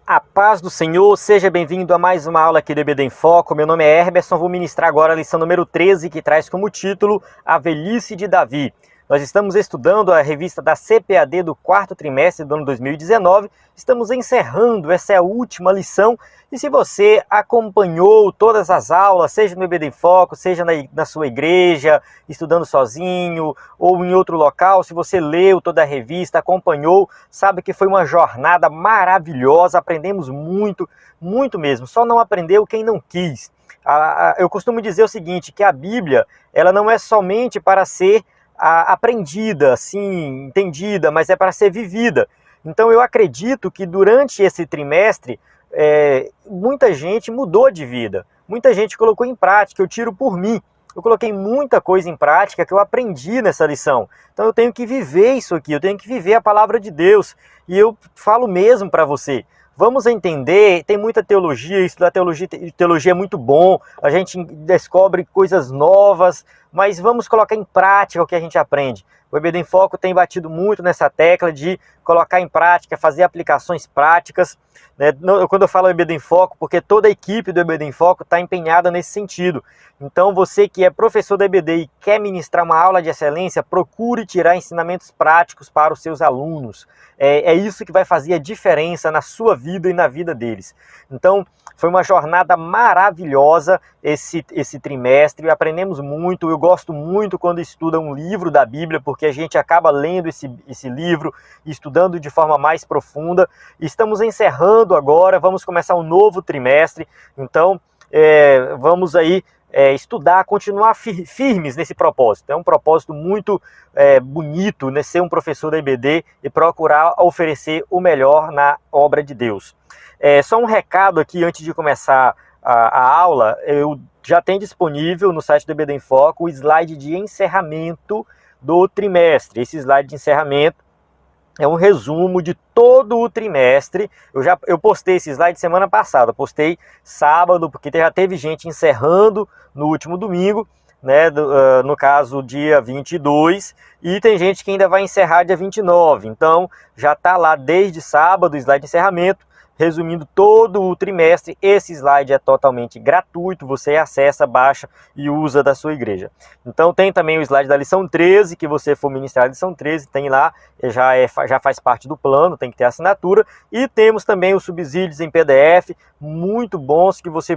A paz do Senhor, seja bem-vindo a mais uma aula aqui do EBD em Foco. Meu nome é Herberson, vou ministrar agora a lição número 13, que traz como título A Velhice de Davi. Nós estamos estudando a revista da CPAD do quarto trimestre do ano 2019, estamos encerrando, essa é a última lição, e se você acompanhou todas as aulas, seja no EBD em Foco, seja na sua igreja, estudando sozinho, ou em outro local, se você leu toda a revista, acompanhou, sabe que foi uma jornada maravilhosa, aprendemos muito, muito mesmo, só não aprendeu quem não quis. Eu costumo dizer o seguinte, que a Bíblia, ela não é somente para ser aprendida, assim, entendida, mas é para ser vivida. Então eu acredito que durante esse trimestre, muita gente mudou de vida, muita gente colocou em prática, eu tiro por mim. Eu coloquei muita coisa em prática que eu aprendi nessa lição. Então eu tenho que viver isso aqui, eu tenho que viver a palavra de Deus. E eu falo mesmo para você, vamos entender, tem muita teologia, estudar teologia é muito bom, a gente descobre coisas novas, mas vamos colocar em prática o que a gente aprende. O EBD em Foco tem batido muito nessa tecla de colocar em prática, fazer aplicações práticas. Quando eu falo EBD em Foco, porque toda a equipe do EBD em Foco está empenhada nesse sentido. Então você que é professor da EBD e quer ministrar uma aula de excelência, procure tirar ensinamentos práticos para os seus alunos. É isso que vai fazer a diferença na sua vida e na vida deles. Então, foi uma jornada maravilhosa esse trimestre, aprendemos muito, eu gosto muito quando estuda um livro da Bíblia, porque a gente acaba lendo esse livro, estudando de forma mais profunda. Estamos encerrando agora, vamos começar um novo trimestre, então vamos aí estudar, continuar firmes nesse propósito. É um propósito muito bonito, né, ser um professor da EBD e procurar oferecer o melhor na obra de Deus. Só um recado aqui antes de começar a aula, eu já tenho disponível no site do EBD em Foco o slide de encerramento do trimestre. Esse slide de encerramento é um resumo de todo o trimestre. Eu postei esse slide semana passada, postei sábado, porque já teve gente encerrando no último domingo, né, no caso dia 22, e tem gente que ainda vai encerrar dia 29. Então já está lá desde sábado o slide de encerramento, resumindo todo o trimestre. Esse slide é totalmente gratuito, você acessa, baixa e usa da sua igreja. Então tem também o slide da lição 13, que você for ministrar a lição 13, tem lá, já faz parte do plano, tem que ter assinatura. E temos também os subsídios em PDF, muito bons, que você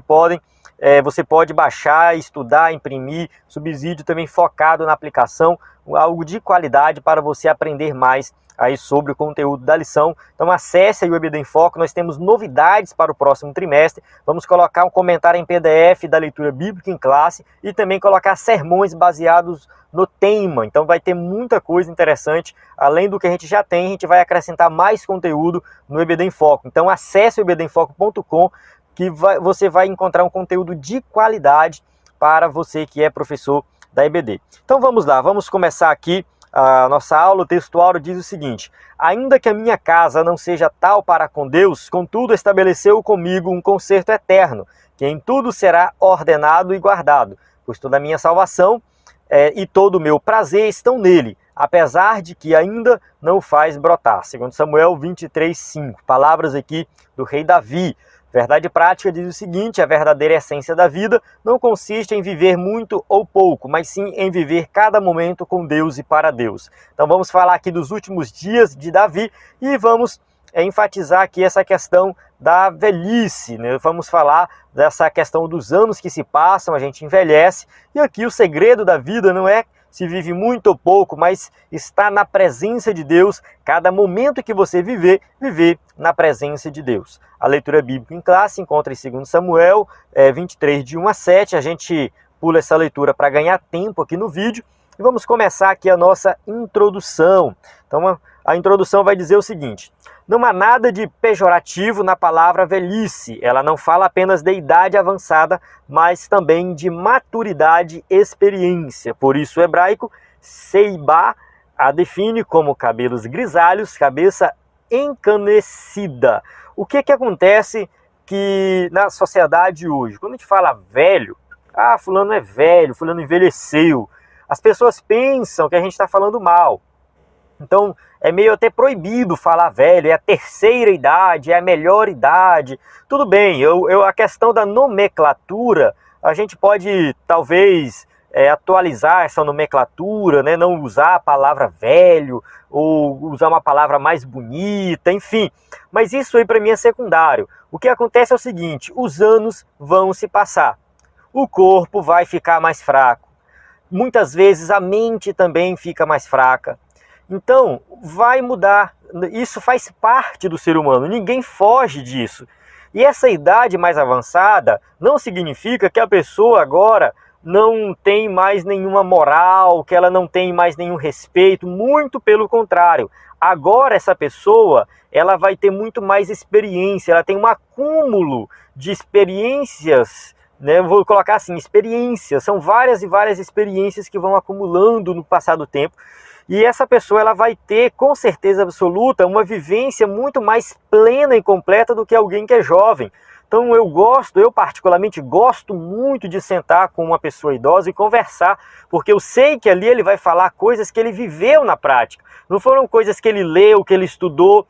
pode baixar, estudar, imprimir, subsídio também focado na aplicação, algo de qualidade para você aprender mais aí sobre o conteúdo da lição. Então acesse aí o EBD em Foco, nós temos novidades para o próximo trimestre, vamos colocar um comentário em PDF da leitura bíblica em classe e também colocar sermões baseados no tema. Então vai ter muita coisa interessante, além do que a gente já tem, a gente vai acrescentar mais conteúdo no EBD em Foco. Então acesse o ebdemfoco.com, que você vai encontrar um conteúdo de qualidade para você que é professor da EBD. Então vamos lá, vamos começar aqui a nossa aula. O texto áureo diz o seguinte: ainda que a minha casa não seja tal para com Deus, contudo estabeleceu comigo um concerto eterno, que em tudo será ordenado e guardado, pois toda a minha salvação e todo o meu prazer estão nele, apesar de que ainda não o faz brotar. Segundo Samuel 23:5, palavras aqui do rei Davi. Verdade prática diz o seguinte: a verdadeira essência da vida não consiste em viver muito ou pouco, mas sim em viver cada momento com Deus e para Deus. Então vamos falar aqui dos últimos dias de Davi e vamos enfatizar aqui essa questão da velhice, né? Vamos falar dessa questão dos anos que se passam, a gente envelhece, e aqui o segredo da vida não é se vive muito ou pouco, mas está na presença de Deus. Cada momento que você viver na presença de Deus. A leitura bíblica em classe encontra em 2 Samuel 23, de 1 a 7. A gente pula essa leitura para ganhar tempo aqui no vídeo. E vamos começar aqui a nossa introdução. Então a introdução vai dizer o seguinte: não há nada de pejorativo na palavra velhice. Ela não fala apenas de idade avançada, mas também de maturidade e experiência. Por isso o hebraico seibá a define como cabelos grisalhos, cabeça encanecida. O que acontece que na sociedade hoje, quando a gente fala velho, fulano é velho, fulano envelheceu, as pessoas pensam que a gente está falando mal. Então, é meio até proibido falar velho, é a terceira idade, é a melhor idade. Tudo bem, a questão da nomenclatura, a gente pode talvez atualizar essa nomenclatura, né? Não usar a palavra velho, ou usar uma palavra mais bonita, enfim. Mas isso aí para mim é secundário. O que acontece é o seguinte, os anos vão se passar, o corpo vai ficar mais fraco, muitas vezes a mente também fica mais fraca. Então, vai mudar. Isso faz parte do ser humano, ninguém foge disso. E essa idade mais avançada não significa que a pessoa agora não tem mais nenhuma moral, que ela não tem mais nenhum respeito, muito pelo contrário. Agora essa pessoa, ela vai ter muito mais experiência, ela tem um acúmulo de experiências, né? Vou colocar assim, experiências, são várias e várias experiências que vão acumulando no passar do tempo. E essa pessoa ela vai ter, com certeza absoluta, uma vivência muito mais plena e completa do que alguém que é jovem. Então eu particularmente gosto muito de sentar com uma pessoa idosa e conversar, porque eu sei que ali ele vai falar coisas que ele viveu na prática. Não foram coisas que ele leu, que ele estudou,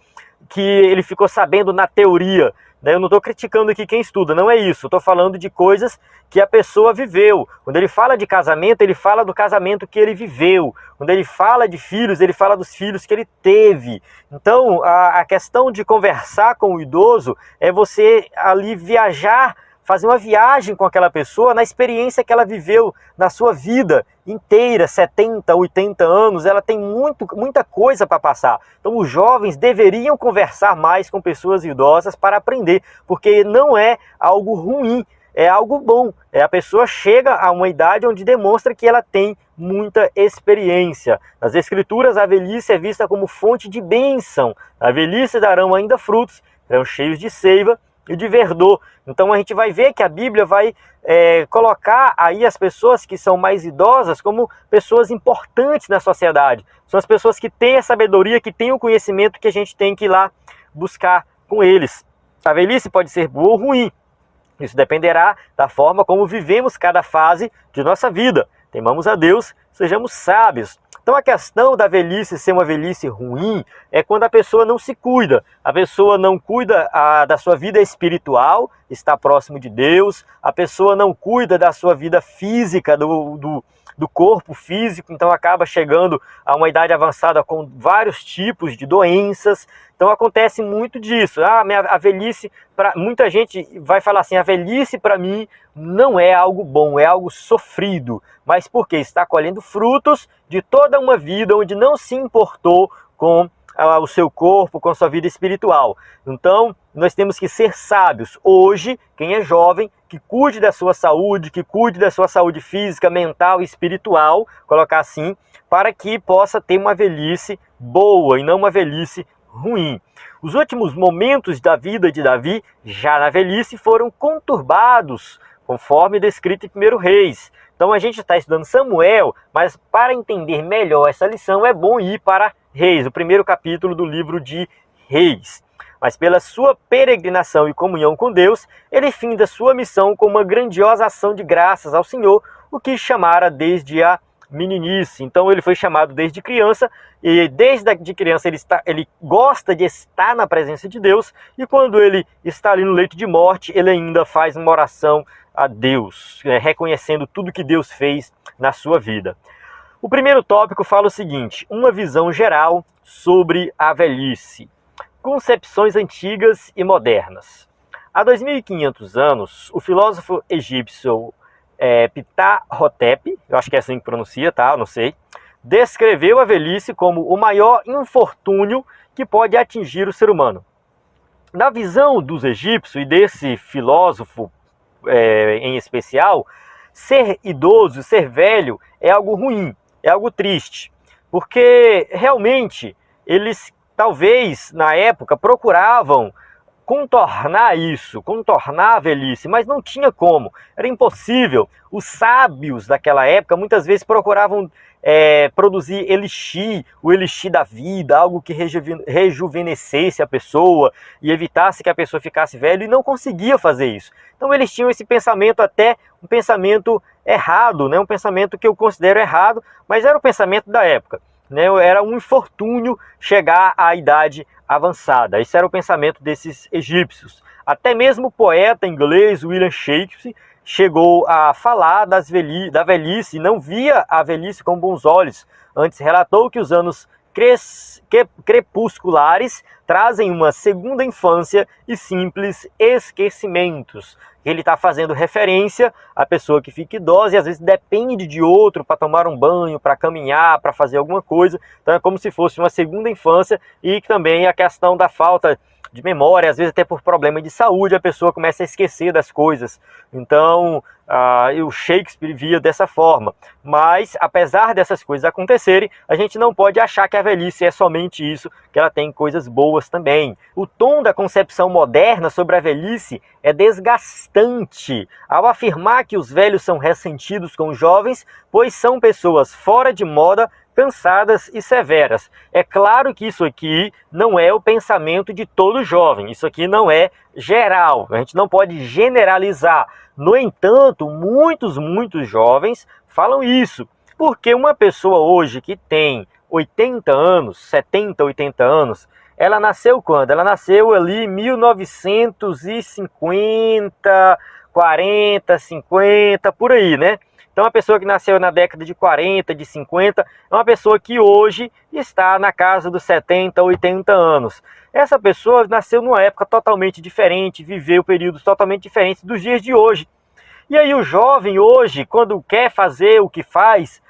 que ele ficou sabendo na teoria. Eu não estou criticando aqui quem estuda, não é isso. Estou falando de coisas que a pessoa viveu. Quando ele fala de casamento, ele fala do casamento que ele viveu. Quando ele fala de filhos, ele fala dos filhos que ele teve. Então, a questão de conversar com o idoso é você ali viajar, fazer uma viagem com aquela pessoa na experiência que ela viveu na sua vida inteira, 70, 80 anos, ela tem muita coisa para passar. Então os jovens deveriam conversar mais com pessoas idosas para aprender, porque não é algo ruim, é algo bom. A pessoa chega a uma idade onde demonstra que ela tem muita experiência. Nas Escrituras, a velhice é vista como fonte de bênção. A velhice darão ainda frutos, serão cheios de seiva e de verdor. Então a gente vai ver que a Bíblia vai colocar aí as pessoas que são mais idosas como pessoas importantes na sociedade. São as pessoas que têm a sabedoria, que têm o conhecimento que a gente tem que ir lá buscar com eles. A velhice pode ser boa ou ruim. Isso dependerá da forma como vivemos cada fase de nossa vida. Temamos a Deus, sejamos sábios. Então a questão da velhice ser uma velhice ruim é quando a pessoa não se cuida. A pessoa não cuida da sua vida espiritual, está próximo de Deus. A pessoa não cuida da sua vida física, do corpo físico, então acaba chegando a uma idade avançada com vários tipos de doenças. Então acontece muito disso. A velhice, muita gente vai falar assim, a velhice para mim não é algo bom, é algo sofrido. Mas por quê? Está colhendo frutos de toda uma vida onde não se importou com o seu corpo, com a sua vida espiritual. Então, nós temos que ser sábios. Hoje, quem é jovem, que cuide da sua saúde, que cuide da sua saúde física, mental e espiritual, colocar assim, para que possa ter uma velhice boa e não uma velhice ruim. Os últimos momentos da vida de Davi, já na velhice, foram conturbados, conforme descrito em 1 Reis. Então a gente está estudando Samuel, mas para entender melhor essa lição é bom ir para Reis, o primeiro capítulo do livro de Reis. Mas pela sua peregrinação e comunhão com Deus, ele finda sua missão com uma grandiosa ação de graças ao Senhor, o que chamara desde a meninice. Então ele foi chamado desde criança, e desde criança ele gosta de estar na presença de Deus, e quando ele está ali no leito de morte, ele ainda faz uma oração a Deus, reconhecendo tudo que Deus fez na sua vida. O primeiro tópico fala o seguinte: uma visão geral sobre a velhice. Concepções antigas e modernas. Há 2.500 anos, o filósofo egípcio Ptah-hotep, eu acho que é assim que pronuncia, tá? Eu não sei, descreveu a velhice como o maior infortúnio que pode atingir o ser humano. Na visão dos egípcios e desse filósofo em especial, ser idoso, ser velho é algo ruim, é algo triste, porque realmente eles talvez na época procuravam contornar isso, contornar a velhice, mas não tinha como, era impossível. Os sábios daquela época muitas vezes procuravam produzir elixir, o elixir da vida, algo que rejuvenescesse a pessoa e evitasse que a pessoa ficasse velha, e não conseguia fazer isso. Então eles tinham esse pensamento, até um pensamento errado, né? Um pensamento que eu considero errado, mas era o pensamento da época. né? Era um infortúnio chegar à idade avançada. Esse era o pensamento desses egípcios. Até mesmo o poeta inglês William Shakespeare chegou a falar da velhice, não via a velhice com bons olhos. Antes relatou que os anos crepusculares trazem uma segunda infância e simples esquecimentos. Ele está fazendo referência à pessoa que fica idosa e às vezes depende de outro para tomar um banho, para caminhar, para fazer alguma coisa. Então é como se fosse uma segunda infância, e também a questão da falta de memória, às vezes até por problema de saúde, a pessoa começa a esquecer das coisas. Então, o Shakespeare via dessa forma. Mas, apesar dessas coisas acontecerem, a gente não pode achar que a velhice é somente isso, que ela tem coisas boas também. O tom da concepção moderna sobre a velhice é desgastante, ao afirmar que os velhos são ressentidos com os jovens, pois são pessoas fora de moda, cansadas e severas. É claro que isso aqui não é o pensamento de todo jovem, isso aqui não é geral, a gente não pode generalizar. No entanto, muitos jovens falam isso, porque uma pessoa hoje que tem 80 anos, 70, 80 anos, ela nasceu quando? Ela nasceu ali em 1950, 40, 50, por aí, né? Então, uma pessoa que nasceu na década de 40, de 50, é uma pessoa que hoje está na casa dos 70, 80 anos. Essa pessoa nasceu numa época totalmente diferente, viveu períodos totalmente diferentes dos dias de hoje. E aí o jovem hoje, quando quer fazer o que faz,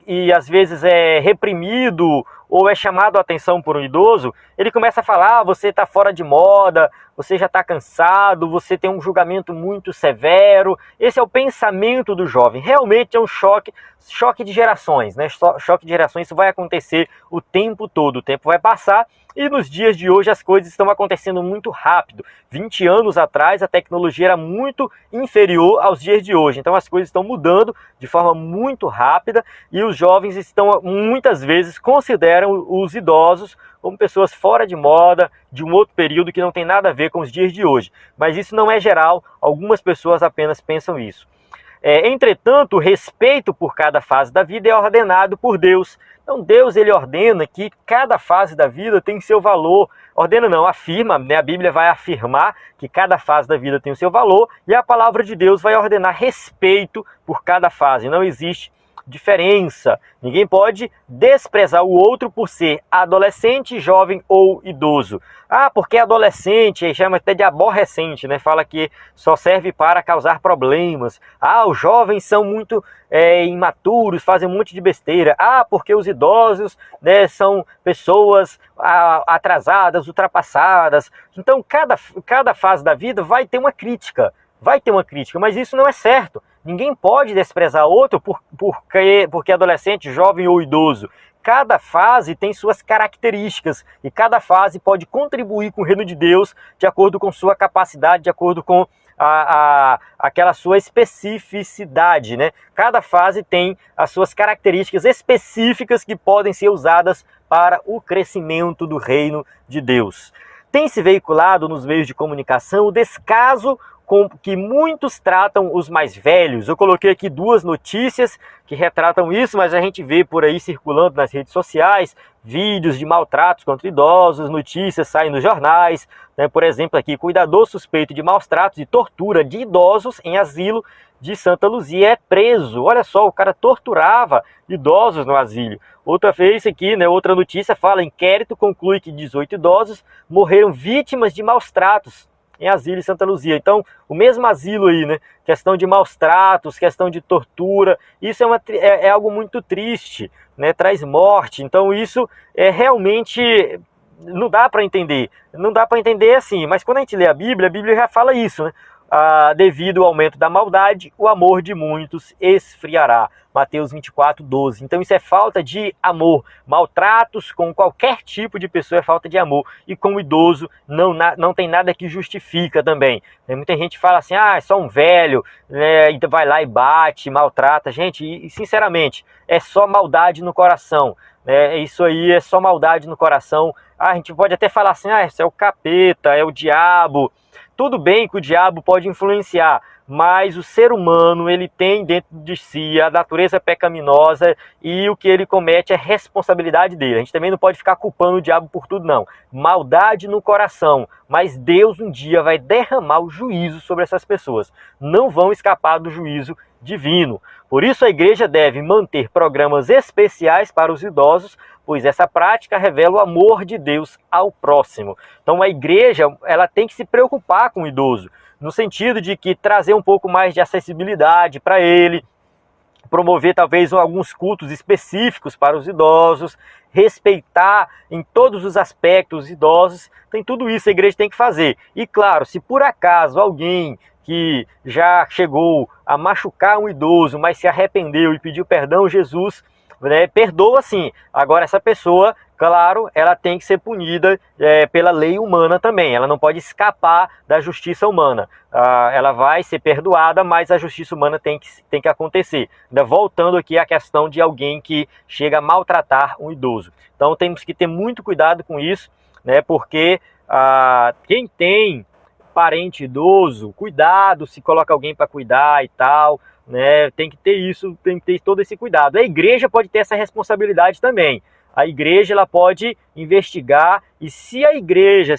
e às vezes é reprimido ou é chamado a atenção por um idoso, ele começa a falar: você está fora de moda, você já está cansado, você tem um julgamento muito severo. Esse é o pensamento do jovem. Realmente é um choque de gerações, né? Choque de gerações, isso vai acontecer o tempo todo, o tempo vai passar. E nos dias de hoje as coisas estão acontecendo muito rápido. 20 anos atrás a tecnologia era muito inferior aos dias de hoje. Então as coisas estão mudando de forma muito rápida, e os jovens muitas vezes consideram os idosos como pessoas fora de moda, de um outro período que não tem nada a ver com os dias de hoje. Mas isso não é geral, algumas pessoas apenas pensam isso. Entretanto, o respeito por cada fase da vida é ordenado por Deus. Então Deus, ele ordena que cada fase da vida tem seu valor. Ordena não, afirma, né? A Bíblia vai afirmar que cada fase da vida tem o seu valor, e a palavra de Deus vai ordenar respeito por cada fase. Não existe diferença. Ninguém pode desprezar o outro por ser adolescente, jovem ou idoso. Porque adolescente, chama até de aborrecente, né? Fala que só serve para causar problemas. Os jovens são muito imaturos, fazem um monte de besteira. Porque os idosos, né, são pessoas atrasadas, ultrapassadas. Então, cada fase da vida vai ter uma crítica. Mas isso não é certo. Ninguém pode desprezar outro porque é adolescente, jovem ou idoso. Cada fase tem suas características, e cada fase pode contribuir com o reino de Deus de acordo com sua capacidade, de acordo com aquela sua especificidade, né? Cada fase tem as suas características específicas que podem ser usadas para o crescimento do reino de Deus. Tem se veiculado nos meios de comunicação o descaso com que muitos tratam os mais velhos. Eu coloquei aqui duas notícias que retratam isso, mas a gente vê por aí circulando nas redes sociais vídeos de maltratos contra idosos, notícias saem nos jornais, né? Por exemplo, aqui, cuidador suspeito de maus tratos e tortura de idosos em asilo de Santa Luzia é preso. Olha só, o cara torturava idosos no asilo. Outra vez aqui, né, outra notícia fala: inquérito conclui que 18 idosos morreram vítimas de maus tratos em asilo em Santa Luzia. Então, o mesmo asilo aí, né? Questão de maus tratos, questão de tortura, isso é algo muito triste, né? Traz morte. Então, isso realmente não dá para entender. Não dá para entender assim, mas quando a gente lê a Bíblia já fala isso, né? Devido ao aumento da maldade, o amor de muitos esfriará. Mateus 24, 12. Então isso é falta de amor. Maltratos com qualquer tipo de pessoa é falta de amor. E com o idoso não tem nada que justifica também. Muita gente fala assim: é só um velho, né, e vai lá e bate, maltrata. Gente, e sinceramente, é só maldade no coração. Isso aí é só maldade no coração. A gente pode até falar assim: isso é o capeta, é o diabo. Tudo bem que o diabo pode influenciar, mas o ser humano, ele tem dentro de si a natureza pecaminosa e o que ele comete é responsabilidade dele. A gente também não pode ficar culpando o diabo por tudo, não. Maldade no coração, mas Deus um dia vai derramar o juízo sobre essas pessoas. Não vão escapar do juízo divino. Por isso a igreja deve manter programas especiais para os idosos, pois essa prática revela o amor de Deus ao próximo. Então a igreja, ela tem que se preocupar com o idoso, no sentido de que trazer um pouco mais de acessibilidade para ele, promover talvez alguns cultos específicos para os idosos, respeitar em todos os aspectos os idosos. Tem tudo isso a igreja tem que fazer. E claro, se por acaso alguém que já chegou a machucar um idoso, mas se arrependeu e pediu perdão a Jesus, né, perdoa sim. Agora essa pessoa, claro, ela tem que ser punida pela lei humana também. Ela não pode escapar da justiça humana. Ela vai ser perdoada, mas a justiça humana tem que acontecer. Ainda voltando aqui à questão de alguém que chega a maltratar um idoso. Então temos que ter muito cuidado com isso, né, porque quem tem parente idoso, cuidado se coloca alguém para cuidar e tal, né? Tem que ter isso, tem que ter todo esse cuidado. A igreja pode ter essa responsabilidade também. A igreja, ela pode investigar, e se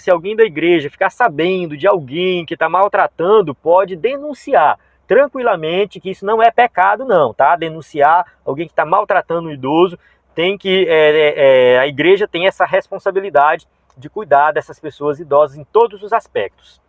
alguém da igreja ficar sabendo de alguém que está maltratando, pode denunciar tranquilamente, que isso não é pecado não, tá? Denunciar alguém que está maltratando um idoso, a igreja tem essa responsabilidade de cuidar dessas pessoas idosas em todos os aspectos.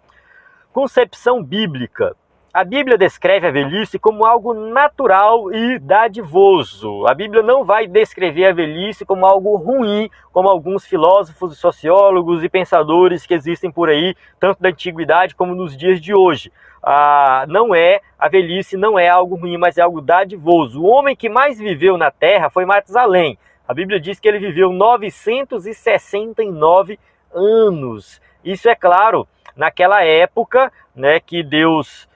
Concepção bíblica. A Bíblia descreve a velhice como algo natural e dadivoso. A Bíblia não vai descrever a velhice como algo ruim, como alguns filósofos, sociólogos e pensadores que existem por aí, tanto da antiguidade como nos dias de hoje. A velhice não é algo ruim, mas é algo dadivoso. O homem que mais viveu na terra foi Matusalém. A Bíblia diz que ele viveu 969 anos. Isso é claro, naquela época, né, que Deus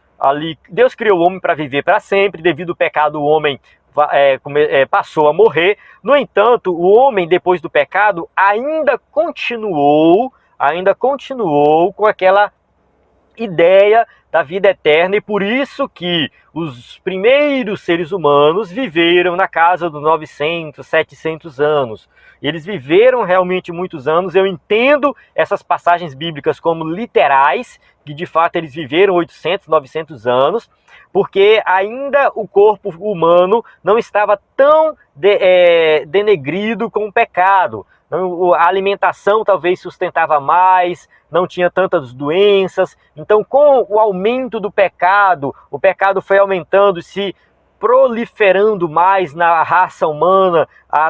criou o homem para viver para sempre. Devido ao pecado, o homem passou a morrer. No entanto, o homem, depois do pecado, ainda continuou com aquela ideia da vida eterna, e por isso que os primeiros seres humanos viveram na casa dos 900, 700 anos. Eles viveram realmente muitos anos. Eu entendo essas passagens bíblicas como literais, que de fato eles viveram 800, 900 anos, porque ainda o corpo humano não estava tão denegrido com o pecado. A alimentação talvez sustentava mais, não tinha tantas doenças. Então, com o aumento do pecado, o pecado foi aumentando, se proliferando mais na raça humana,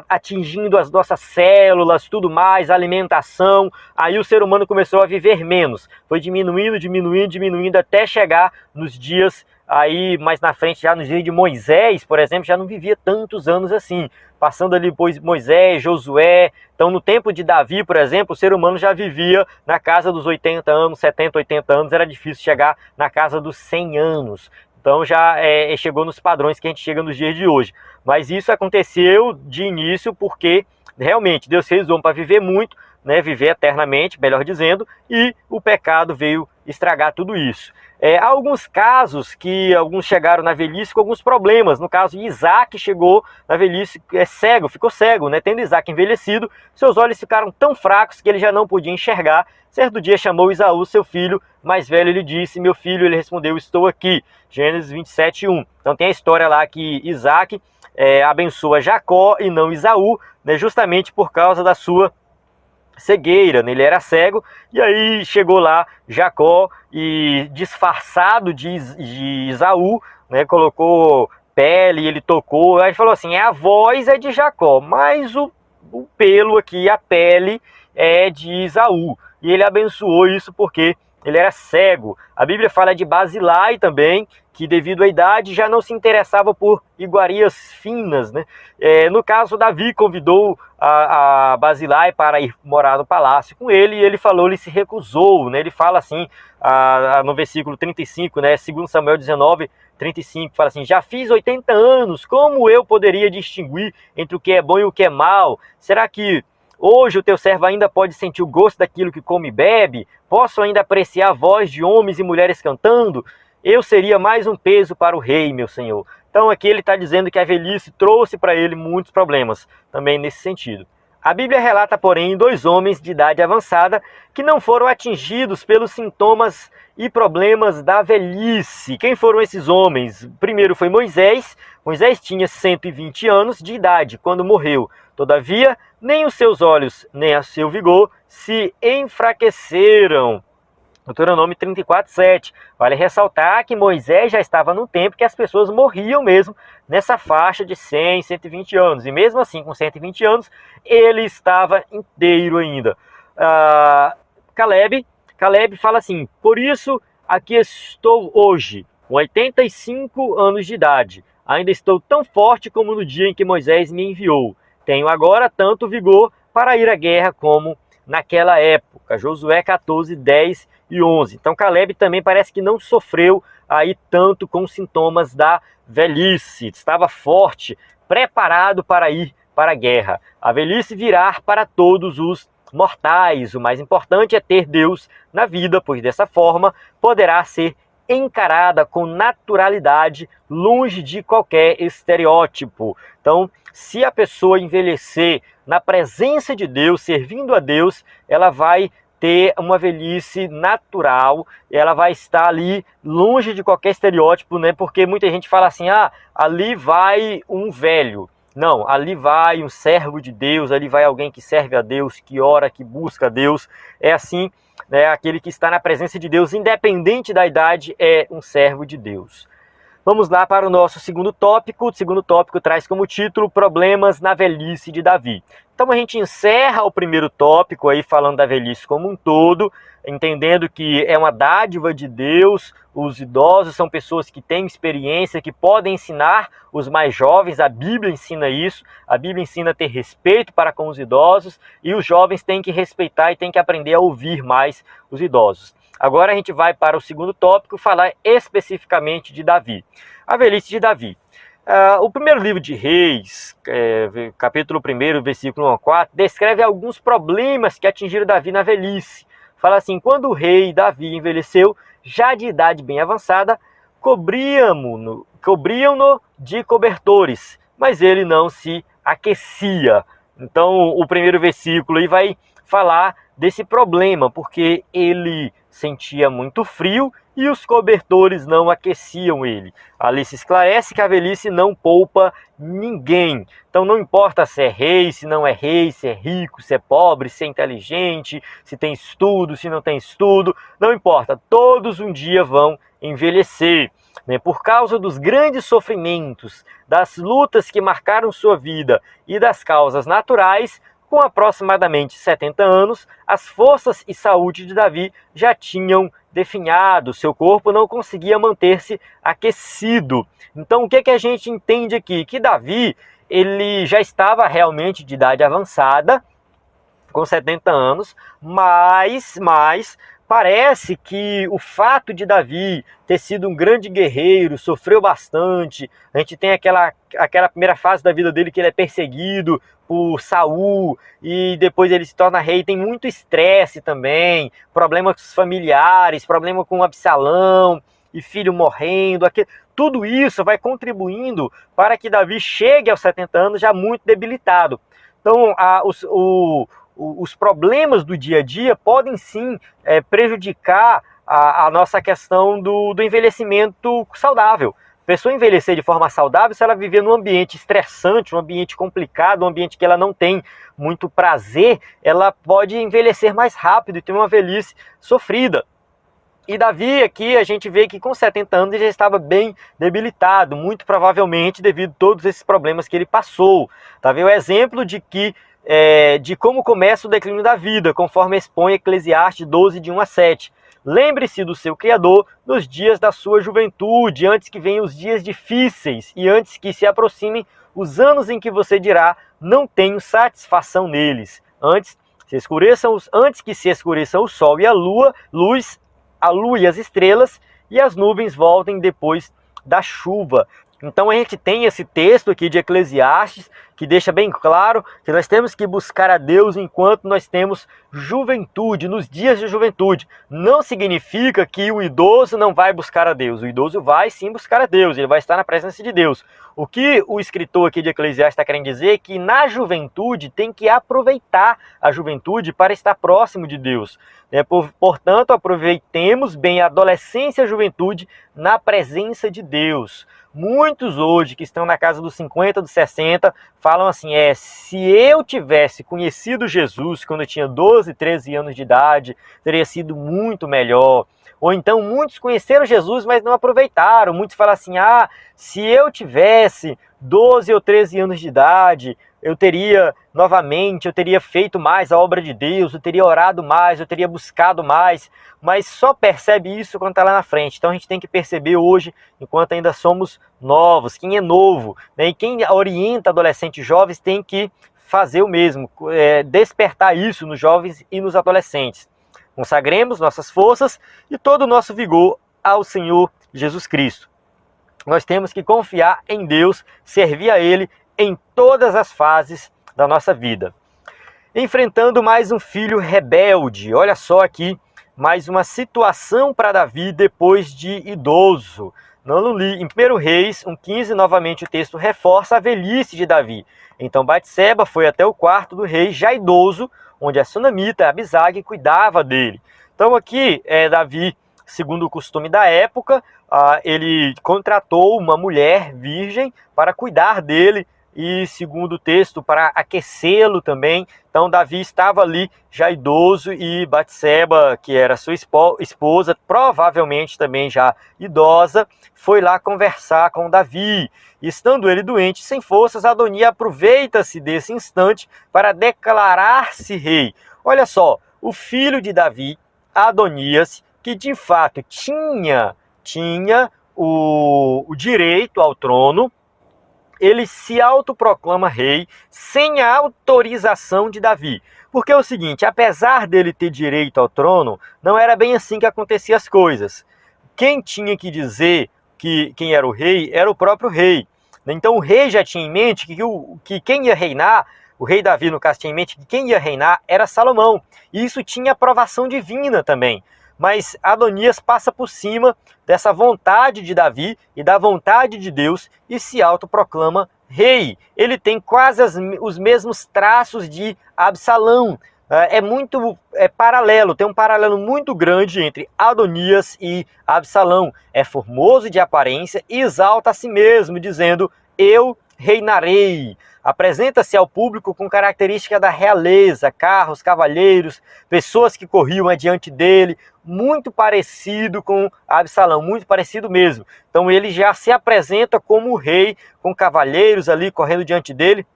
atingindo as nossas células, tudo mais, a alimentação. Aí o ser humano começou a viver menos. Foi diminuindo até chegar nos dias aí mais na frente, já nos dias de Moisés, por exemplo, já não vivia tantos anos assim. Passando ali depois Moisés, Josué. Então, no tempo de Davi, por exemplo, o ser humano já vivia na casa dos 80 anos, 70, 80 anos. Era difícil chegar na casa dos 100 anos. Então, já chegou nos padrões que a gente chega nos dias de hoje. Mas isso aconteceu de início porque, realmente, Deus fez o homem para viver muito, né, viver eternamente, melhor dizendo, e o pecado veio estragar tudo isso. Há alguns casos que alguns chegaram na velhice com alguns problemas. No caso, Isaac chegou na velhice ficou cego, né? Tendo Isaac envelhecido, seus olhos ficaram tão fracos que ele já não podia enxergar. Certo dia chamou Esaú, seu filho mais velho, ele disse: meu filho. Ele respondeu: estou aqui. Gênesis 27:1. Então tem a história lá que Isaac abençoa Jacó e não Esaú, né? Justamente por causa da sua cegueira, né? Ele era cego, e aí chegou lá Jacó e, disfarçado de Esaú, né, colocou pele, ele tocou, aí falou assim: a voz é de Jacó, mas o pelo aqui, a pele é de Esaú. E ele abençoou isso porque ele era cego. A Bíblia fala de Basilai também, que devido à idade já não se interessava por iguarias finas, né? No caso, Davi convidou a Basilai para ir morar no palácio com ele, e ele se recusou, né? Ele fala assim, no versículo 35, né? 2 Samuel 19:35, fala assim: já fiz 80 anos, como eu poderia distinguir entre o que é bom e o que é mal? Será que hoje o teu servo ainda pode sentir o gosto daquilo que come e bebe? Posso ainda apreciar a voz de homens e mulheres cantando? eu seria mais um peso para o rei, meu senhor. Então aqui ele está dizendo que a velhice trouxe para ele muitos problemas, também nesse sentido. A Bíblia relata, porém, 2 homens de idade avançada que não foram atingidos pelos sintomas e problemas da velhice. Quem foram esses homens? O primeiro foi Moisés. Moisés tinha 120 anos de idade quando morreu. Todavia, nem os seus olhos, nem o seu vigor se enfraqueceram. Deuteronômio 34:7. Vale ressaltar que Moisés já estava num tempo que as pessoas morriam mesmo nessa faixa de 100, 120 anos. E mesmo assim, com 120 anos, ele estava inteiro ainda. Caleb fala assim: por isso aqui estou hoje, com 85 anos de idade. Ainda estou tão forte como no dia em que Moisés me enviou. Tenho agora tanto vigor para ir à guerra como naquela época. Josué 14:10 e 11. Então Caleb também parece que não sofreu aí tanto com sintomas da velhice. Estava forte, preparado para ir para a guerra. A velhice virá para todos os mortais. O mais importante é ter Deus na vida, pois dessa forma poderá ser encarada com naturalidade, longe de qualquer estereótipo. Então, se a pessoa envelhecer na presença de Deus, servindo a Deus, ela vai ter uma velhice natural, ela vai estar ali longe de qualquer estereótipo, né? Porque muita gente fala assim: ali vai um velho. Não, ali vai um servo de Deus, ali vai alguém que serve a Deus, que ora, que busca a Deus. É assim, né? Aquele que está na presença de Deus, independente da idade, é um servo de Deus. Vamos lá para o nosso segundo tópico. O segundo tópico traz como título Problemas na velhice de Davi. Então a gente encerra o primeiro tópico aí falando da velhice como um todo, entendendo que é uma dádiva de Deus. Os idosos são pessoas que têm experiência, que podem ensinar os mais jovens. A Bíblia ensina isso. A Bíblia ensina a ter respeito para com os idosos, e os jovens têm que respeitar e têm que aprender a ouvir mais os idosos. Agora a gente vai para o segundo tópico, falar especificamente de Davi. A velhice de Davi. O primeiro livro de Reis, capítulo 1, versículo 1 a 4, descreve alguns problemas que atingiram Davi na velhice. Fala assim: quando o rei Davi envelheceu, já de idade bem avançada, cobriam-no de cobertores, mas ele não se aquecia. Então o primeiro versículo aí vai falar desse problema, porque ele sentia muito frio e os cobertores não aqueciam ele. Ali se esclarece que a velhice não poupa ninguém. Então não importa se é rei, se não é rei, se é rico, se é pobre, se é inteligente, se tem estudo, se não tem estudo, não importa. Todos um dia vão envelhecer. Por causa dos grandes sofrimentos, das lutas que marcaram sua vida e das causas naturais, com aproximadamente 70 anos, as forças e saúde de Davi já tinham definhado, seu corpo não conseguia manter-se aquecido. Então o que a gente entende aqui? Que Davi, ele já estava realmente de idade avançada, com 70 anos, mas parece que o fato de Davi ter sido um grande guerreiro, sofreu bastante. A gente tem aquela primeira fase da vida dele que ele é perseguido por Saul e depois ele se torna rei. Tem muito estresse também, problemas familiares, problema com Absalão e filho morrendo. Tudo isso vai contribuindo para que Davi chegue aos 70 anos já muito debilitado. Então, os problemas do dia a dia podem sim prejudicar a nossa questão do envelhecimento saudável. A pessoa envelhecer de forma saudável, se ela viver num ambiente estressante, um ambiente complicado, um ambiente que ela não tem muito prazer, ela pode envelhecer mais rápido e ter uma velhice sofrida. E Davi aqui a gente vê que com 70 anos ele já estava bem debilitado, muito provavelmente devido a todos esses problemas que ele passou. Davi é o exemplo de como começa o declínio da vida, conforme expõe Eclesiastes 12, de 1 a 7. Lembre-se do seu Criador nos dias da sua juventude, antes que venham os dias difíceis e antes que se aproximem os anos em que você dirá: não tenho satisfação neles. Antes que se escureçam o sol e a lua e as estrelas, e as nuvens voltem depois da chuva. Então a gente tem esse texto aqui de Eclesiastes que deixa bem claro que nós temos que buscar a Deus enquanto nós temos juventude, nos dias de juventude. Não significa que o idoso não vai buscar a Deus. O idoso vai sim buscar a Deus, ele vai estar na presença de Deus. O que o escritor aqui de Eclesiastes está querendo dizer é que na juventude tem que aproveitar a juventude para estar próximo de Deus. Portanto, aproveitemos bem a adolescência e a juventude na presença de Deus. Muitos hoje que estão na casa dos 50, dos 60, falam assim, se eu tivesse conhecido Jesus quando eu tinha 12, 13 anos de idade, teria sido muito melhor. Ou então muitos conheceram Jesus, mas não aproveitaram. Muitos falam assim, se eu tivesse 12 ou 13 anos de idade, eu teria feito mais a obra de Deus, eu teria orado mais, eu teria buscado mais, mas só percebe isso quando está lá na frente. Então a gente tem que perceber hoje, enquanto ainda somos novos, quem é novo, né? E quem orienta adolescentes jovens tem que fazer o mesmo, despertar isso nos jovens e nos adolescentes. Consagremos nossas forças e todo o nosso vigor ao Senhor Jesus Cristo. Nós temos que confiar em Deus, servir a Ele em todas as fases da nossa vida. Enfrentando mais um filho rebelde. Olha só aqui, mais uma situação para Davi depois de idoso. Não li. Em 1 Reis 1,15, novamente o texto reforça a velhice de Davi. Então Batseba foi até o quarto do rei, já idoso, onde a sunamita, Abisag, cuidava dele. Então aqui, Davi, segundo o costume da época, ele contratou uma mulher virgem para cuidar dele, e segundo o texto, para aquecê-lo também. Então Davi estava ali já idoso e Batseba, que era sua esposa, provavelmente também já idosa, foi lá conversar com Davi. Estando ele doente, sem forças, Adonia aproveita-se desse instante para declarar-se rei. Olha só, o filho de Davi, Adonias, que de fato tinha o direito ao trono, ele se autoproclama rei sem a autorização de Davi. Porque é o seguinte, apesar dele ter direito ao trono, não era bem assim que aconteciam as coisas. Quem tinha que dizer quem era o rei era o próprio rei. Então o rei já tinha em mente que quem ia reinar, o rei Davi no caso tinha em mente que quem ia reinar era Salomão. E isso tinha aprovação divina também. Mas Adonias passa por cima dessa vontade de Davi e da vontade de Deus e se autoproclama rei. Ele tem quase os mesmos traços de Absalão. É paralelo, tem um paralelo muito grande entre Adonias e Absalão. É formoso de aparência e exalta a si mesmo, dizendo, eu reinarei. Apresenta-se ao público com característica da realeza, carros, cavalheiros, pessoas que corriam adiante dele, muito parecido com Absalão, muito parecido mesmo. Então ele já se apresenta como rei, com cavalheiros ali correndo diante dele.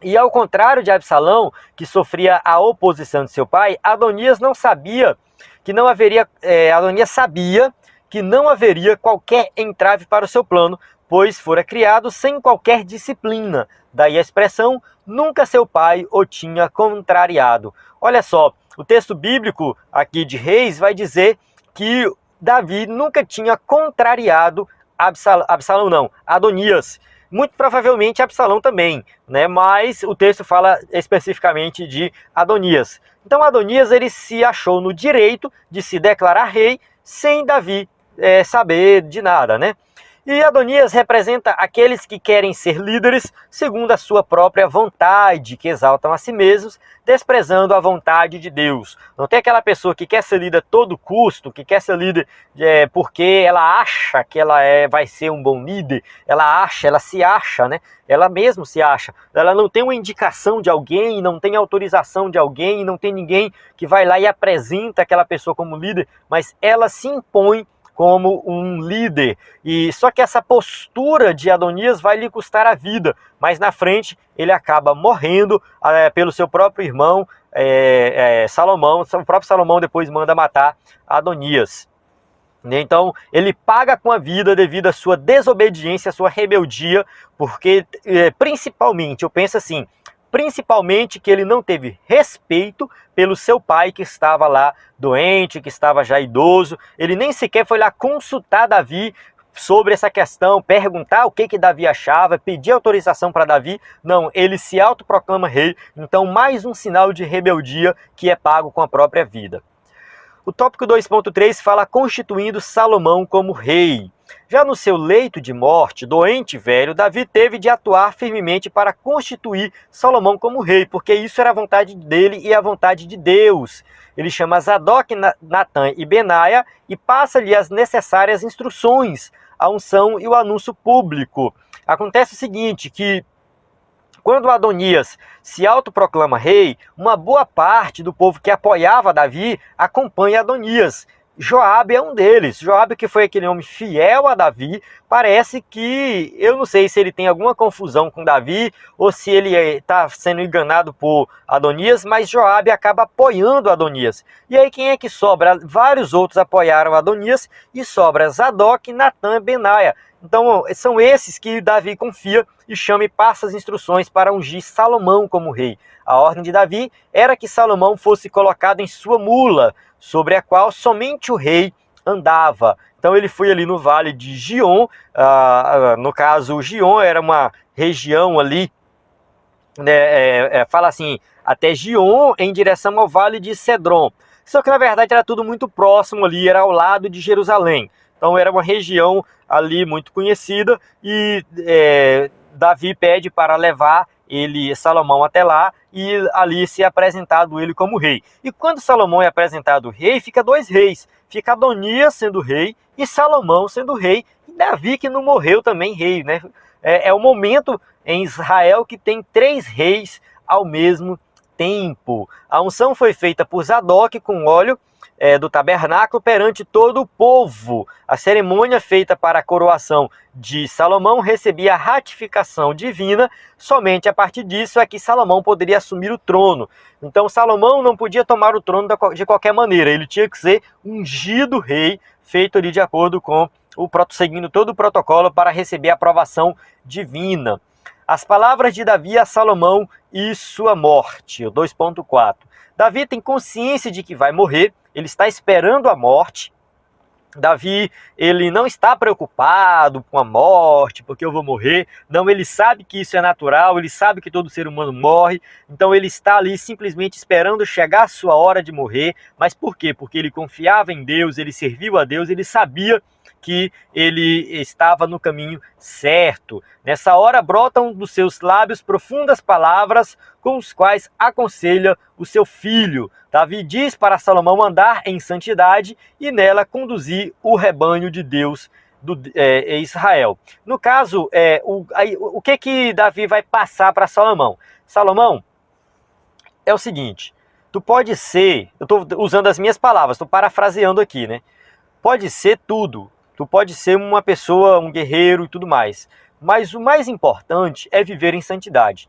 E ao contrário de Absalão, que sofria a oposição de seu pai, Adonias sabia que não haveria qualquer entrave para o seu plano, pois fora criado sem qualquer disciplina. Daí a expressão, nunca seu pai o tinha contrariado. Olha só, o texto bíblico aqui de Reis vai dizer que Davi nunca tinha contrariado Adonias. Muito provavelmente Absalão também, né? Mas o texto fala especificamente de Adonias. Então Adonias ele se achou no direito de se declarar rei sem Davi saber de nada, né? E Adonias representa aqueles que querem ser líderes segundo a sua própria vontade, que exaltam a si mesmos, desprezando a vontade de Deus. Não tem aquela pessoa que quer ser líder a todo custo, que quer ser líder porque ela acha que ela vai ser um bom líder, ela se acha, né? Ela mesma se acha. Ela não tem uma indicação de alguém, não tem autorização de alguém, não tem ninguém que vai lá e apresenta aquela pessoa como líder, mas ela se impõe como um líder. E só que essa postura de Adonias vai lhe custar a vida, mas na frente ele acaba morrendo pelo seu próprio irmão Salomão. O próprio Salomão depois manda matar Adonias. Então ele paga com a vida devido à sua desobediência, à sua rebeldia, porque principalmente, eu penso assim, principalmente que ele não teve respeito pelo seu pai que estava lá doente, que estava já idoso. Ele nem sequer foi lá consultar Davi sobre essa questão, perguntar o que Davi achava, pedir autorização para Davi. Não, ele se autoproclama rei, então mais um sinal de rebeldia que é pago com a própria vida. O tópico 2.3 fala constituindo Salomão como rei. Já no seu leito de morte, doente e velho, Davi teve de atuar firmemente para constituir Salomão como rei, porque isso era a vontade dele e a vontade de Deus. Ele chama Zadok, Natã e Benaia e passa-lhe as necessárias instruções, a unção e o anúncio público. Acontece o seguinte, que quando Adonias se autoproclama rei, uma boa parte do povo que apoiava Davi acompanha Adonias. Joabe é um deles. Joabe, que foi aquele homem fiel a Davi, parece que, eu não sei se ele tem alguma confusão com Davi ou se ele está sendo enganado por Adonias, mas Joabe acaba apoiando Adonias. E aí quem é que sobra? Vários outros apoiaram Adonias e sobra Zadok, Natã e Benaia. Então são esses que Davi confia e chama e passa as instruções para ungir Salomão como rei. A ordem de Davi era que Salomão fosse colocado em sua mula, sobre a qual somente o rei andava. Então ele foi ali no vale de Gion, no caso Gion era uma região ali, né, fala assim, até Gion em direção ao vale de Cedron. Só que na verdade era tudo muito próximo ali, era ao lado de Jerusalém. Então era uma região ali muito conhecida e Davi pede para levar Salomão até lá e ali ser apresentado ele como rei. E quando Salomão é apresentado rei, fica dois reis. Fica Adonias sendo rei e Salomão sendo rei. E Davi, que não morreu, também rei, né? É o momento em Israel que tem três reis ao mesmo tempo. A unção foi feita por Zadok com óleo do tabernáculo perante todo o povo. A cerimônia feita para a coroação de Salomão recebia a ratificação divina. Somente a partir disso é que Salomão poderia assumir o trono. Então Salomão não podia tomar o trono de qualquer maneira. Ele tinha que ser ungido rei, feito ali de acordo com seguindo todo o protocolo para receber a aprovação divina. As palavras de Davi a Salomão e sua morte. 2.4. Davi tem consciência de que vai morrer. Ele está esperando a morte. Davi, ele não está preocupado com a morte, porque eu vou morrer. Não, ele sabe que isso é natural, ele sabe que todo ser humano morre. Então ele está ali simplesmente esperando chegar a sua hora de morrer. Mas por quê? Porque ele confiava em Deus, ele serviu a Deus, ele sabia que ele estava no caminho certo. Nessa hora brotam dos seus lábios profundas palavras com os quais aconselha o seu filho. Davi diz para Salomão andar em santidade e nela conduzir o rebanho de Deus Israel. No caso, o que Davi vai passar para Salomão? Salomão, é o seguinte, tu pode ser, eu estou usando as minhas palavras, estou parafraseando aqui, né? Pode ser tudo. Tu pode ser uma pessoa, um guerreiro e tudo mais. Mas o mais importante é viver em santidade.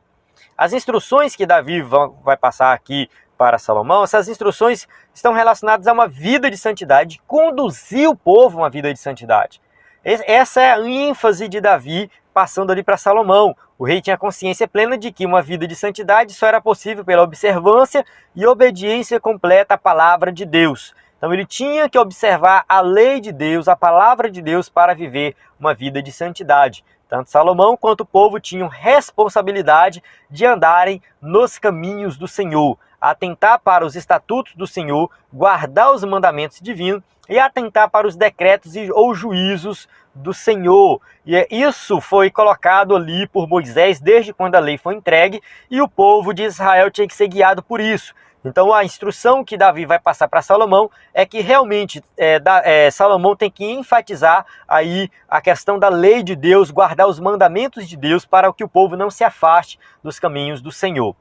As instruções que Davi vai passar aqui para Salomão, essas instruções estão relacionadas a uma vida de santidade, conduzir o povo a uma vida de santidade. Essa é a ênfase de Davi passando ali para Salomão. O rei tinha consciência plena de que uma vida de santidade só era possível pela observância e obediência completa à palavra de Deus. Então ele tinha que observar a lei de Deus, a palavra de Deus, para viver uma vida de santidade. Tanto Salomão quanto o povo tinham responsabilidade de andarem nos caminhos do Senhor, atentar para os estatutos do Senhor, guardar os mandamentos divinos e atentar para os decretos ou juízos do Senhor. E isso foi colocado ali por Moisés desde quando a lei foi entregue e o povo de Israel tinha que ser guiado por isso. Então a instrução que Davi vai passar para Salomão é que realmente Salomão tem que enfatizar aí a questão da lei de Deus, guardar os mandamentos de Deus para que o povo não se afaste dos caminhos do Senhor.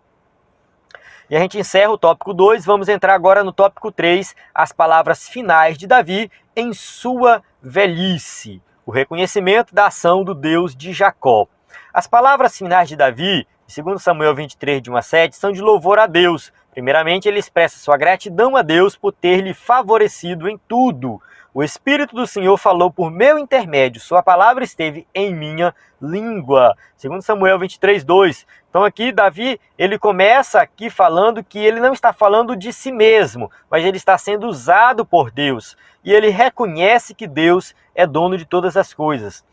E a gente encerra o tópico 2, vamos entrar agora no tópico 3, as palavras finais de Davi em sua velhice, o reconhecimento da ação do Deus de Jacó. As palavras finais de Davi, segundo Samuel 23, de 1 a 7, são de louvor a Deus, Primeiramente, ele expressa sua gratidão a Deus por ter lhe favorecido em tudo. O Espírito do Senhor falou por meu intermédio, sua palavra esteve em minha língua. Segundo Samuel 23:2. Então aqui Davi, ele começa aqui falando que ele não está falando de si mesmo, mas ele está sendo usado por Deus. E ele reconhece que Deus é dono de todas as coisas,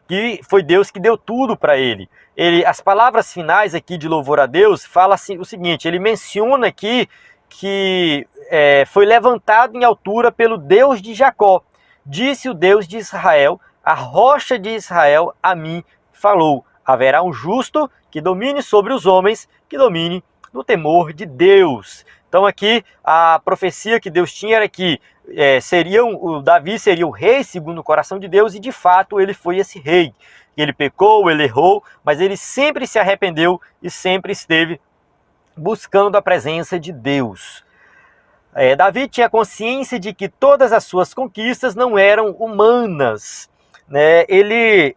que foi Deus que deu tudo para ele. As palavras finais aqui de louvor a Deus fala assim, o seguinte, ele menciona aqui que foi levantado em altura pelo Deus de Jacó. Disse o Deus de Israel, a rocha de Israel a mim falou. Haverá um justo que domine sobre os homens, que domine no temor de Deus. Então aqui a profecia que Deus tinha era que o Davi seria o rei segundo o coração de Deus, e de fato ele foi esse rei. Ele pecou, ele errou, mas ele sempre se arrependeu e sempre esteve buscando a presença de Deus. Davi tinha consciência de que todas as suas conquistas não eram humanas, né? Ele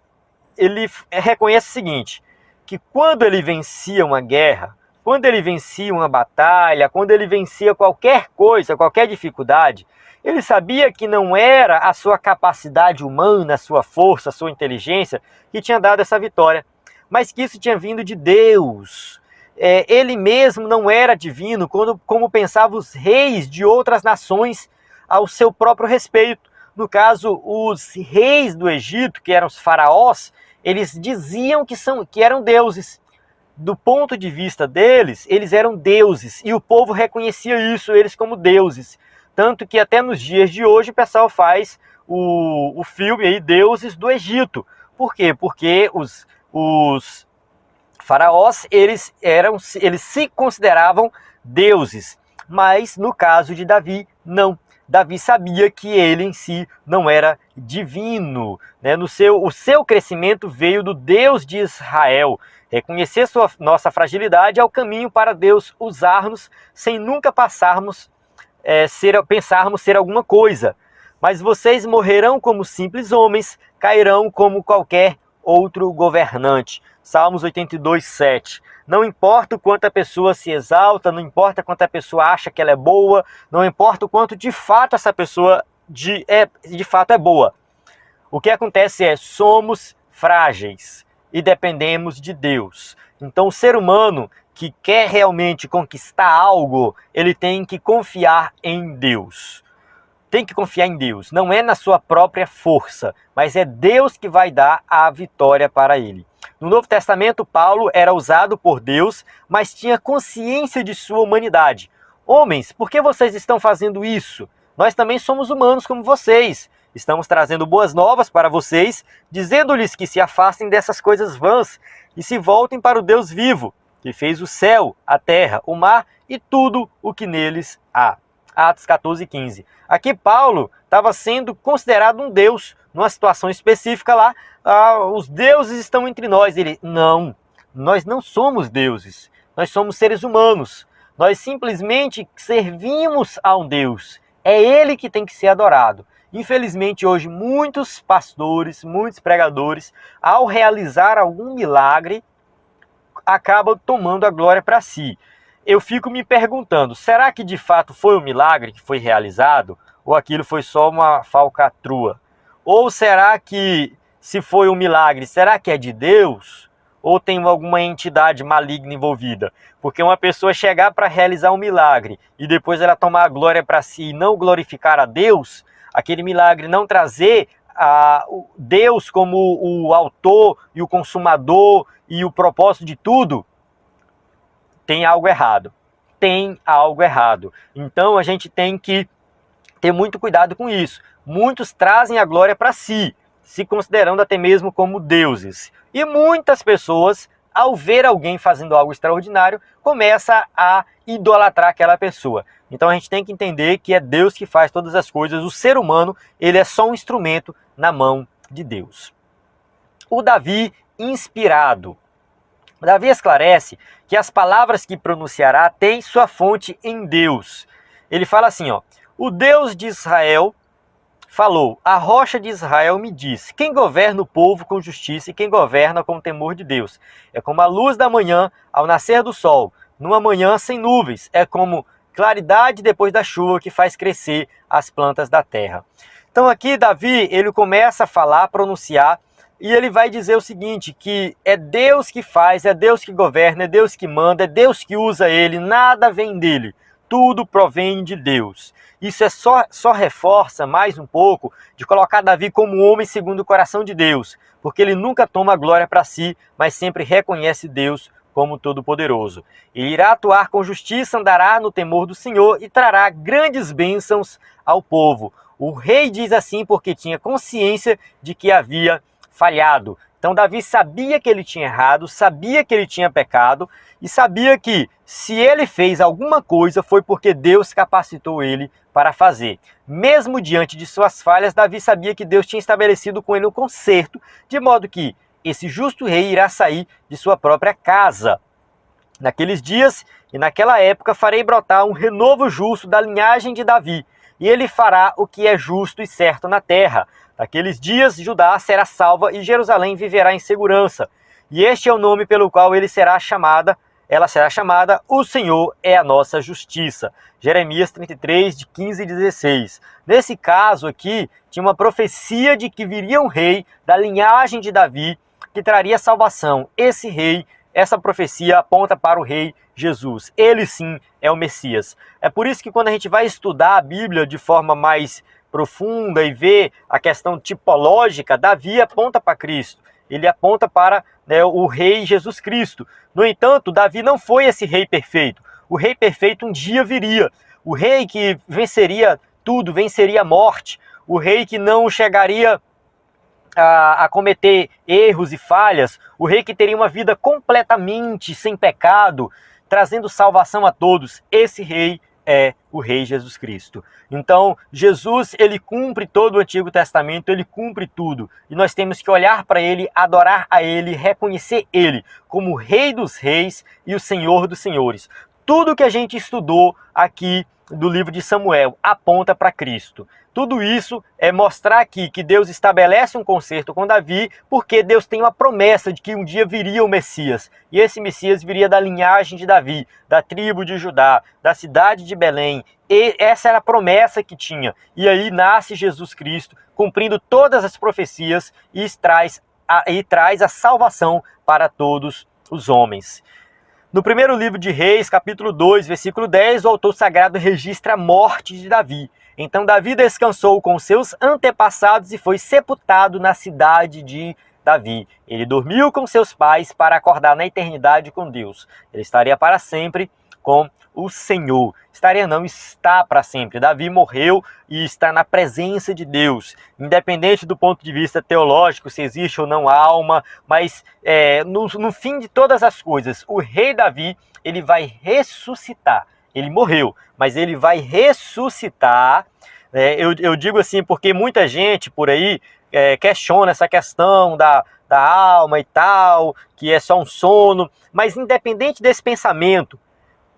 reconhece o seguinte, que quando ele vencia uma guerra, quando ele vencia uma batalha, quando ele vencia qualquer coisa, qualquer dificuldade, ele sabia que não era a sua capacidade humana, a sua força, a sua inteligência que tinha dado essa vitória, mas que isso tinha vindo de Deus. Ele mesmo não era divino, como pensavam os reis de outras nações ao seu próprio respeito. No caso, os reis do Egito, que eram os faraós, eles diziam que eram deuses. Do ponto de vista deles, eles eram deuses, e o povo reconhecia isso, eles como deuses. Tanto que até nos dias de hoje o pessoal faz o filme aí, Deuses do Egito. Por quê? Porque os faraós, eles se consideravam deuses, mas no caso de Davi, não. Davi sabia que ele em si não era divino, né? O seu crescimento veio do Deus de Israel. Reconhecer nossa fragilidade é o caminho para Deus usar-nos sem nunca pensarmos ser alguma coisa. Mas vocês morrerão como simples homens, cairão como qualquer outro governante. Salmos 82:7. Não importa o quanto a pessoa se exalta, não importa quanto a pessoa acha que ela é boa, não importa o quanto de fato essa pessoa de fato é boa. O que acontece somos frágeis e dependemos de Deus. Então o ser humano que quer realmente conquistar algo, ele tem que confiar em Deus. Tem que confiar em Deus. Não é na sua própria força, mas é Deus que vai dar a vitória para ele. No Novo Testamento, Paulo era usado por Deus, mas tinha consciência de sua humanidade. Homens, por que vocês estão fazendo isso? Nós também somos humanos como vocês. Estamos trazendo boas novas para vocês, dizendo-lhes que se afastem dessas coisas vãs e se voltem para o Deus vivo, que fez o céu, a terra, o mar e tudo o que neles há. Atos 14:15. Aqui Paulo estava sendo considerado um deus, numa situação específica lá, os deuses estão entre nós. Ele, não, nós não somos deuses, nós somos seres humanos. Nós simplesmente servimos a um Deus, é Ele que tem que ser adorado. Infelizmente hoje muitos pastores, muitos pregadores, ao realizar algum milagre, acabam tomando a glória para si. Eu fico me perguntando, será que de fato foi um milagre que foi realizado? Ou aquilo foi só uma falcatrua? Ou será que, se foi um milagre, será que é de Deus? Ou tem alguma entidade maligna envolvida? Porque uma pessoa chegar para realizar um milagre e depois ela tomar a glória para si e não glorificar a Deus, aquele milagre não trazer Deus como o autor e o consumador e o propósito de tudo, tem algo errado. Tem algo errado. Então a gente tem que ter muito cuidado com isso. Muitos trazem a glória para si, se considerando até mesmo como deuses. E muitas pessoas, ao ver alguém fazendo algo extraordinário, começam a idolatrar aquela pessoa. Então a gente tem que entender que é Deus que faz todas as coisas. O ser humano, ele é só um instrumento na mão de Deus. O Davi inspirado. Davi esclarece que as palavras que pronunciará têm sua fonte em Deus. Ele fala assim, o Deus de Israel falou, a rocha de Israel me disse, quem governa o povo com justiça e quem governa com o temor de Deus. É como a luz da manhã ao nascer do sol, numa manhã sem nuvens. É como claridade depois da chuva que faz crescer as plantas da terra. Então aqui Davi, ele começa a falar, pronunciar, e ele vai dizer o seguinte, que é Deus que faz, é Deus que governa, é Deus que manda, é Deus que usa ele, nada vem dele, tudo provém de Deus. Isso só reforça mais um pouco de colocar Davi como homem segundo o coração de Deus, porque ele nunca toma glória para si, mas sempre reconhece Deus como Todo-Poderoso. Ele irá atuar com justiça, andará no temor do Senhor e trará grandes bênçãos ao povo. O rei diz assim porque tinha consciência de que havia falhado. Então Davi sabia que ele tinha errado, sabia que ele tinha pecado e sabia que se ele fez alguma coisa foi porque Deus capacitou ele para fazer. Mesmo diante de suas falhas, Davi sabia que Deus tinha estabelecido com ele um concerto, de modo que esse justo rei irá sair de sua própria casa. Naqueles dias e naquela época farei brotar um renovo justo da linhagem de Davi, e ele fará o que é justo e certo na terra. Naqueles dias Judá será salva e Jerusalém viverá em segurança. E este é o nome pelo qual ela será chamada, o Senhor é a nossa justiça. Jeremias 33, de 15 e 16. Nesse caso aqui, tinha uma profecia de que viria um rei da linhagem de Davi, que traria salvação. Esse rei, essa profecia aponta para o rei Jesus. Ele sim é o Messias. É por isso que quando a gente vai estudar a Bíblia de forma mais profunda e ver a questão tipológica, Davi aponta para Cristo. Ele aponta para o rei Jesus Cristo. No entanto, Davi não foi esse rei perfeito. O rei perfeito um dia viria. O rei que venceria tudo, venceria a morte. O rei que não chegaria a cometer erros e falhas, o rei que teria uma vida completamente sem pecado, trazendo salvação a todos. Esse rei é o rei Jesus Cristo. Então, Jesus, ele cumpre todo o Antigo Testamento, ele cumpre tudo. E nós temos que olhar para ele, adorar a ele, reconhecer ele como o Rei dos Reis e o Senhor dos Senhores. Tudo que a gente estudou aqui do livro de Samuel aponta para Cristo. Tudo isso é mostrar aqui que Deus estabelece um concerto com Davi, porque Deus tem uma promessa de que um dia viria o Messias. E esse Messias viria da linhagem de Davi, da tribo de Judá, da cidade de Belém. E essa era a promessa que tinha. E aí nasce Jesus Cristo, cumprindo todas as profecias e traz a salvação para todos os homens. No primeiro livro de Reis, capítulo 2, versículo 10, o autor sagrado registra a morte de Davi. Então Davi descansou com seus antepassados e foi sepultado na cidade de Davi. Ele dormiu com seus pais para acordar na eternidade com Deus. Ele estaria para sempre com o Senhor. Estaria não, está para sempre. Davi morreu e está na presença de Deus. Independente do ponto de vista teológico, se existe ou não alma, mas no fim de todas as coisas, o rei Davi, ele vai ressuscitar. Ele morreu, mas ele vai ressuscitar. Eu digo assim porque muita gente por aí questiona essa questão da alma e tal, que é só um sono. Mas independente desse pensamento,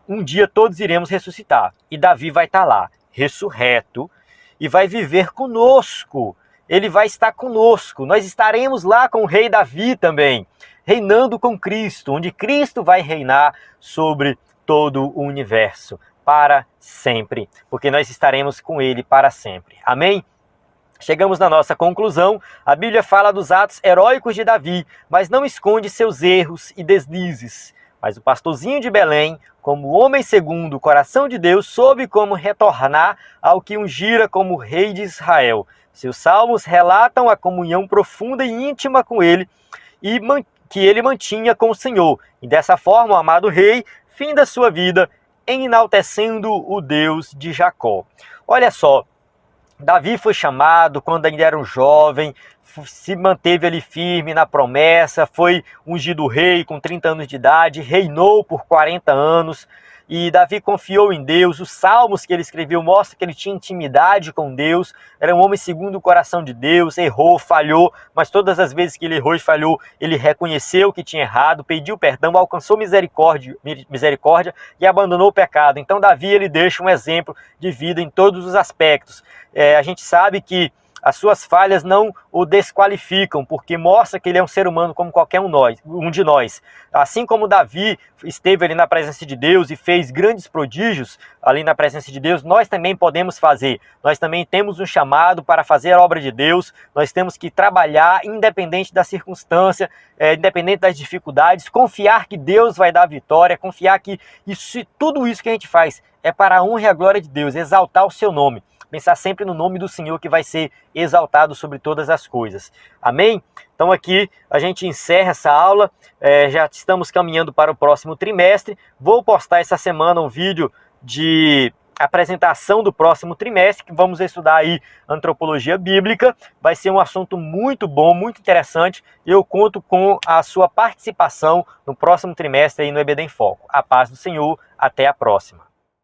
um dia todos iremos ressuscitar. E Davi vai estar lá, ressurreto, e vai viver conosco. Ele vai estar conosco. Nós estaremos lá com o rei Davi também, reinando com Cristo, onde Cristo vai reinar sobre todo o universo, para sempre, porque nós estaremos com ele para sempre. Amém? Chegamos na nossa conclusão. A Bíblia fala dos atos heróicos de Davi, mas não esconde seus erros e deslizes. Mas o pastorzinho de Belém, como homem segundo o coração de Deus, soube como retornar ao que ungira como rei de Israel. Seus salmos relatam a comunhão profunda e íntima com ele e que ele mantinha com o Senhor. E dessa forma, o amado rei finda sua vida enaltecendo o Deus de Jacó. Olha só, Davi foi chamado quando ainda era um jovem, se manteve ali firme na promessa, foi ungido rei com 30 anos de idade, reinou por 40 anos, e Davi confiou em Deus. Os salmos que ele escreveu mostram que ele tinha intimidade com Deus, era um homem segundo o coração de Deus, errou, falhou, mas todas as vezes que ele errou e falhou, ele reconheceu que tinha errado, pediu perdão, alcançou misericórdia e abandonou o pecado. Então Davi, ele deixa um exemplo de vida em todos os aspectos. A gente sabe que as suas falhas não o desqualificam, porque mostra que ele é um ser humano como qualquer um de nós. Assim como Davi esteve ali na presença de Deus e fez grandes prodígios ali na presença de Deus, nós também podemos fazer. Nós também temos um chamado para fazer a obra de Deus, nós temos que trabalhar independente da circunstância, independente das dificuldades, confiar que Deus vai dar a vitória, confiar que tudo isso que a gente faz é para a honra e a glória de Deus, exaltar o seu nome. Pensar sempre no nome do Senhor que vai ser exaltado sobre todas as coisas. Amém? Então aqui a gente encerra essa aula, já estamos caminhando para o próximo trimestre. Vou postar essa semana um vídeo de apresentação do próximo trimestre, que vamos estudar aí antropologia bíblica. Vai ser um assunto muito bom, muito interessante. Eu conto com a sua participação no próximo trimestre aí no EBD em Foco. A paz do Senhor, até a próxima.